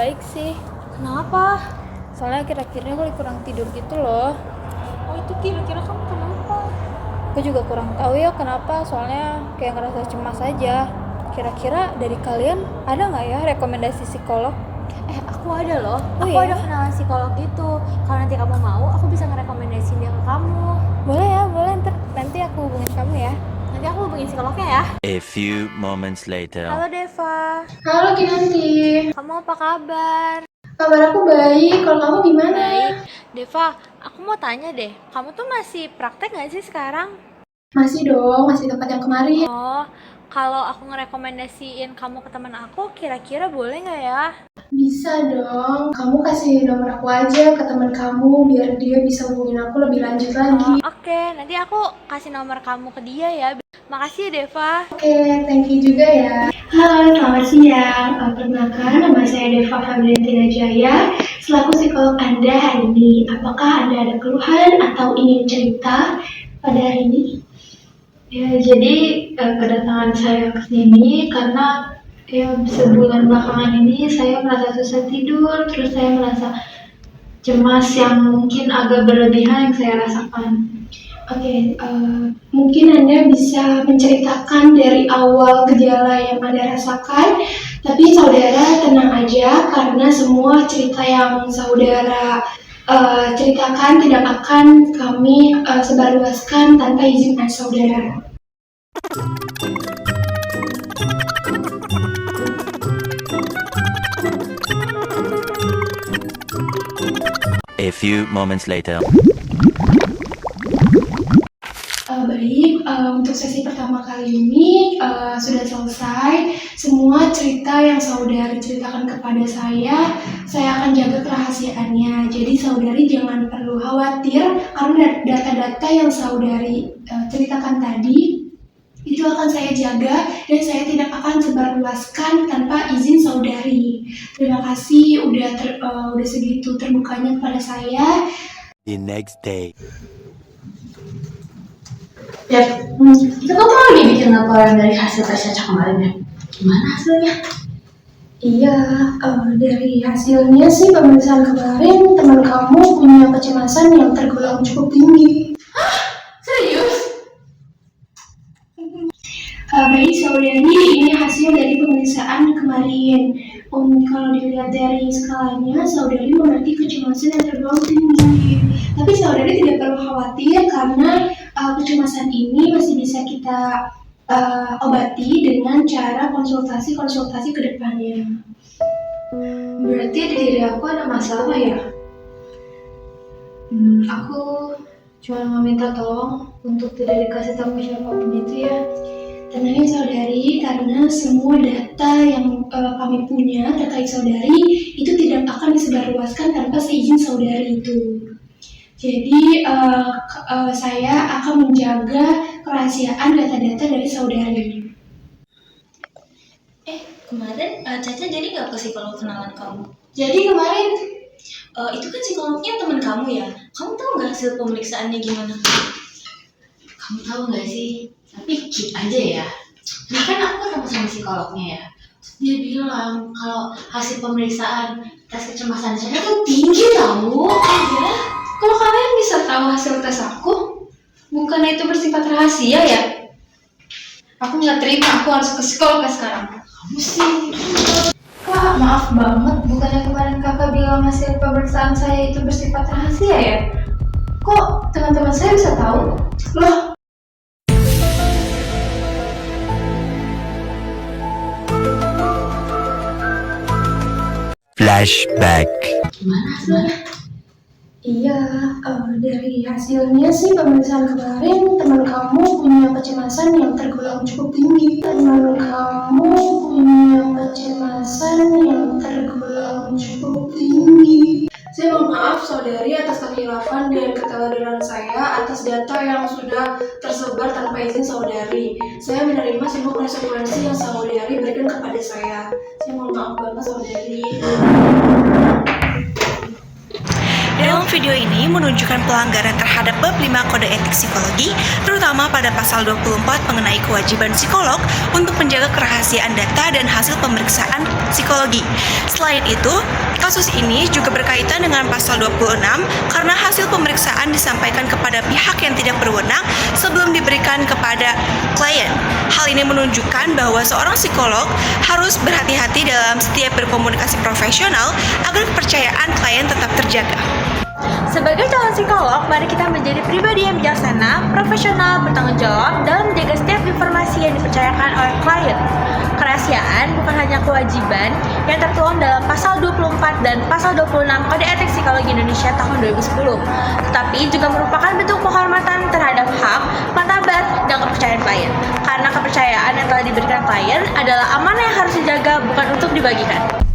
baik sih. Kenapa? Soalnya akhir-akhir ini gue kurang tidur gitu loh. Oh itu kira-kira kamu kenapa? Gue juga kurang tahu ya kenapa, soalnya kayak ngerasa cemas aja. Kira-kira dari kalian ada nggak ya rekomendasi psikolog? Aku ada loh. Oh Aku iya? ada kenalan psikolog gitu. Kalau nanti kamu mau, aku bisa ngerekomendasiin dia ke kamu. Boleh ya, boleh. Nanti aku hubungin kamu ya. Nanti aku hubungin psikolognya ya. A few moments later. Halo Deva, Halo Kinanti, kamu apa kabar? kabar aku baik, kalau kamu gimana? Baik. Deva, aku mau tanya deh, kamu tuh masih praktek gak sih sekarang? Masih dong, masih tempat yang kemarin. Oh, kalau aku ngerekomendasiin kamu ke teman aku, kira-kira boleh gak ya? Bisa dong, kamu kasih nomor aku aja ke teman kamu biar dia bisa hubungin aku lebih lanjut lagi. Oke, nanti aku kasih nomor kamu ke dia ya. Makasih ya Deva. Oke, thank you juga ya. Halo, selamat siang. Perkenalkan, nama saya Deva Fabriantina Jaya, selaku psikolog Anda hari ini. Apakah Anda ada keluhan atau ingin cerita pada hari ini? Ya, jadi kedatangan saya ke sini karena ya sebulan belakangan ini saya merasa susah tidur, terus saya merasa cemas yang mungkin agak berlebihan yang saya rasakan. Oke, mungkin Anda bisa menceritakan dari awal gejala yang Anda rasakan, tapi saudara tenang aja karena semua cerita yang saudara ceritakan tidak akan kami sebarluaskan tanpa izin saudara. A few moments later. Baik, untuk sesi pertama kali ini sudah selesai. Semua cerita yang saudari ceritakan kepada saya akan jaga kerahasiaannya. Jadi saudari jangan perlu khawatir karena data-data yang saudari ceritakan tadi itu akan saya jaga dan saya tidak akan sebarluaskan tanpa izin saudari. Terima kasih udah segitu terbukanya kepada saya. The next day. Ya, itu kamu lagi bikin laporan dari hasil tes caca kemarin ya? Gimana hasilnya? Iya, dari hasilnya sih pemeriksaan kemarin teman kamu punya kecemasan yang tergolong cukup tinggi. Serius? Baik saudari, ini hasil dari pemeriksaan kemarin. Kalau dilihat dari skalanya, saudari memiliki kecemasan yang tergolong tinggi. Tapi saudari tidak perlu khawatir karena kecemasan ini masih bisa kita obati dengan cara konsultasi ke depannya. Berarti di diri aku ada masalah ya? Aku cuma meminta tolong untuk tidak dikasih tahu ke siapapun itu ya. Tenangin saudari, karena semua data yang kami punya terkait saudari itu tidak akan disebarluaskan tanpa seizin saudari itu. Jadi saya akan menjaga kerahasiaan data-data dari saudari. Kemarin Caca jadi nggak ke psikolog kenalan kamu? Jadi kemarin Itu kan psikolognya teman kamu ya? Kamu tahu nggak hasil pemeriksaannya gimana? Kamu tahu nggak sih? Tapi keep aja ya. Nah kan aku ketemu sama psikolognya ya. Terus dia bilang kalau hasil pemeriksaan tes kecemasan saya tuh tinggi tahu. Ya, Kalau kalian bisa tahu hasil tes aku, bukannya itu bersifat rahasia ya? Aku nggak terima, aku harus ke psikolog sekarang. Kamu sih. Kak, maaf banget, bukannya kemarin kakak bilang hasil pemeriksaan saya itu bersifat rahasia ya? Kok teman-teman saya bisa tahu? Loh, Flashback. gimana hasilnya? iya, dari hasilnya sih pemeriksaan kemarin teman kamu punya kecemasan yang tergolong cukup tinggi. Teman kamu punya kecemasan yang tergolong cukup tinggi. Saya mohon maaf saudari atas kekhilafan dan keteladanan saya atas data yang sudah tersebar tanpa izin saudari. Saya menerima semua konsekuensi yang saudari berikan kepada saya. Saya mohon maaf banget saudari. Dalam video video ini menunjukkan pelanggaran terhadap bab 5 Kode Etik Psikologi, terutama pada pasal 24 mengenai kewajiban psikolog untuk menjaga kerahasiaan data dan hasil pemeriksaan psikologi. Selain itu, kasus ini juga berkaitan dengan pasal 26 karena hasil pemeriksaan disampaikan kepada pihak yang tidak berwenang sebelum diberikan kepada klien. Hal ini menunjukkan bahwa seorang psikolog harus berhati-hati dalam setiap berkomunikasi profesional agar kepercayaan klien tetap terjaga. Sebagai calon psikolog, mari kita menjadi pribadi yang bijaksana, profesional, bertanggung jawab dalam menjaga setiap informasi yang dipercayakan oleh klien. Kerahasiaan bukan hanya kewajiban yang tertuang dalam pasal 24 dan pasal 26 Kode Etik Psikologi Indonesia tahun 2010, tetapi juga merupakan bentuk penghormatan terhadap hak, martabat, dan kepercayaan klien. Karena kepercayaan yang telah diberikan klien adalah amanah yang harus dijaga, bukan untuk dibagikan.